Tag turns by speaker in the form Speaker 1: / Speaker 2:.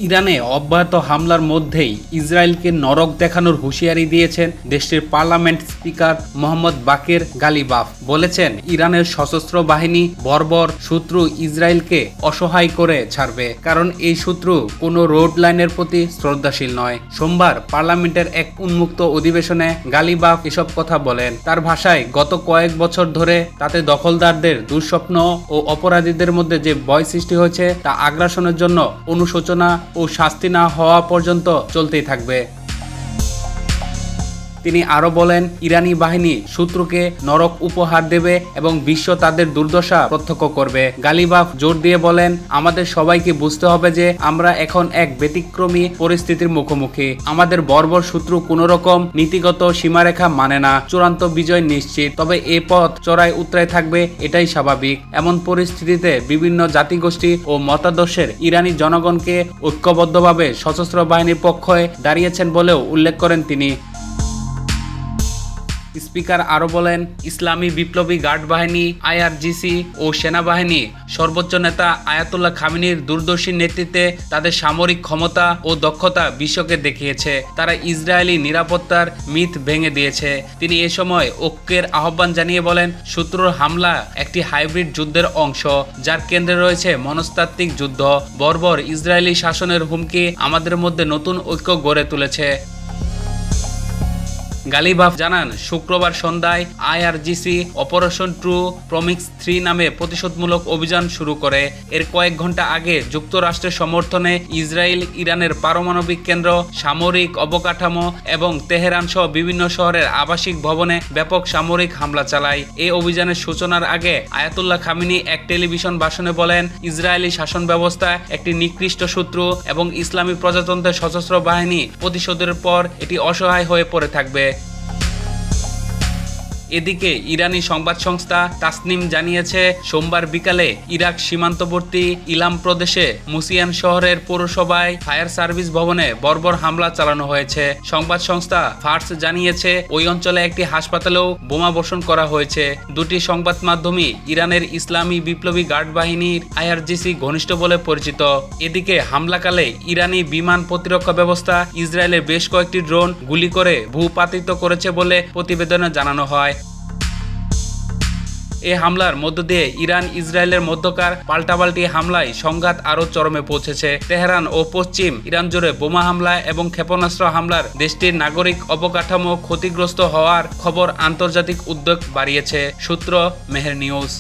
Speaker 1: ইরানে অব্যাহত হামলার মধ্যেই ইসরায়েলকে নরক দেখানোর হুঁশিয়ারি দিয়েছেন দেশটির পার্লামেন্ট স্পিকার মোহাম্মদ বাকের গালিবাফ। বলেছেন, ইরানের সশস্ত্র বাহিনী বর্বর শত্রু ইসরায়েলকে অসহায় করে ছাড়বে, কারণ এই শত্রু কোনো রোড লাইনের প্রতি শ্রদ্ধাশীল নয়। সোমবার পার্লামেন্টের এক উন্মুক্ত অধিবেশনে গালিবাফ এসব কথা বলেন। তার ভাষায়, গত কয়েক বছর ধরে তাতে দখলদারদের দুঃস্বপ্ন ও অপরাধীদের মধ্যে যে ভয় সৃষ্টি হয়েছে তা আগ্রাসনের জন্য অনুশোচনা ও শাস্তি না হওয়া পর্যন্ত চলতেই থাকবে। তিনি আরো বলেন, ইরানি বাহিনী শত্রুকে নরক উপহার দেবে এবং বিশ্ব তাদের দুর্দশা প্রত্যক্ষ করবে। গালিবাফ জোর দিয়ে বলেন, আমাদের সবাইকে বুঝতে হবে যে আমরা এখন এক ব্যতিক্রমী পরিস্থিতির মুখোমুখি। আমাদের বর্বর শত্রু কোনো রকম নীতিগত সীমারেখা মানে না। চূড়ান্ত বিজয় নিশ্চিত, তবে এ পথ চড়াই উতরাই থাকবে, এটাই স্বাভাবিক। এমন পরিস্থিতিতে বিভিন্ন জাতিগোষ্ঠী ও মতাদর্শের ইরানি জনগণকে ঐক্যবদ্ধভাবে সশস্ত্র বাহিনীর পক্ষে দাঁড়িয়েছেন বলেও উল্লেখ করেন তিনি। স্পিকার আরো বলেন, ইসলামী বিপ্লবী গার্ড বাহিনী আইআরজিসি ও সেনাবাহিনী সর্বোচ্চ নেতা আয়াতুল্লাহ খামেনির দূরদর্শী নেতৃত্বে তাদের সামরিক ক্ষমতা ও দক্ষতা বিশ্বকে দেখিয়েছে। তারা ইসরায়েলি নিরাপত্তার মিথ ভেঙে দিয়েছে। তিনি এ সময় ঐক্যের আহ্বান জানিয়ে বলেন, শত্রুর হামলা একটি হাইব্রিড যুদ্ধের অংশ, যার কেন্দ্রে রয়েছে মনস্তাত্ত্বিক যুদ্ধ। বর্বর ইসরায়েলি শাসনের হুমকি আমাদের মধ্যে নতুন ঐক্য গড়ে তুলেছে। গালিবাফ জানান, শুক্রবার সন্ধ্যায় আইআরজিসি অপারেশন ট্রু প্রমিস 3 নামে প্রতিশোধমূলক অভিযান শুরু করে। এর কয়েক ঘন্টা আগে যুক্তরাষ্ট্রের সমর্থনে ইসরায়েল ইরানের পারমাণবিক কেন্দ্র, সামরিক অবকাঠামো এবং তেহরান সহ বিভিন্ন শহরের আবাসিক ভবনে ব্যাপক সামরিক হামলা চালায়। এই অভিযানের সূচনার আগে আয়াতুল্লাহ খামেনি এক টেলিভিশন ভাষণে বলেন, ইসরায়েলি শাসন ব্যবস্থা একটি নিকৃষ্ট শত্রু এবং ইসলামী প্রজাতন্ত্রের সশস্ত্র বাহিনী প্রতিশোধের পর এটি অসহায় হয়ে পড়ে থাকবে। এদিকে ইরানি সংবাদ সংস্থা তাসনিম জানিয়েছে, সোমবার বিকালে ইরাক সীমান্তবর্তী ইলাম প্রদেশে মুসিয়ান শহরের পৌরসভায় ফায়ার সার্ভিস ভবনে বর্বর হামলা চালানো হয়েছে। সংবাদ সংস্থা ফার্স জানিয়েছে, ওই অঞ্চলে একটি হাসপাতালেও বোমা বর্ষণ করা হয়েছে। দুটি সংবাদ মাধ্যমই ইরানের ইসলামী বিপ্লবী গার্ড বাহিনীর আইআরজিসি ঘনিষ্ঠ বলে পরিচিত। এদিকে হামলাকালে ইরানি বিমান প্রতিরক্ষা ব্যবস্থা ইসরায়েলের বেশ কয়েকটি ড্রোন গুলি করে ভূপাতিত করেছে বলে প্রতিবেদনে জানানো হয়। এই হামলার মধ্য দিয়ে ইরান ইসরায়েলের মধ্যকার পাল্টাপাল্টি হামলায় সংঘাত আরও চরমে পৌঁছেছে। তেহরান ও পশ্চিম ইরান জুড়ে বোমা হামলা এবং ক্ষেপণাস্ত্র হামলার দেশটির নাগরিক অবকাঠামো ক্ষতিগ্রস্ত হওয়ার খবর আন্তর্জাতিক উদ্বেগ বাড়িয়েছে। সূত্র মেহের নিউজ।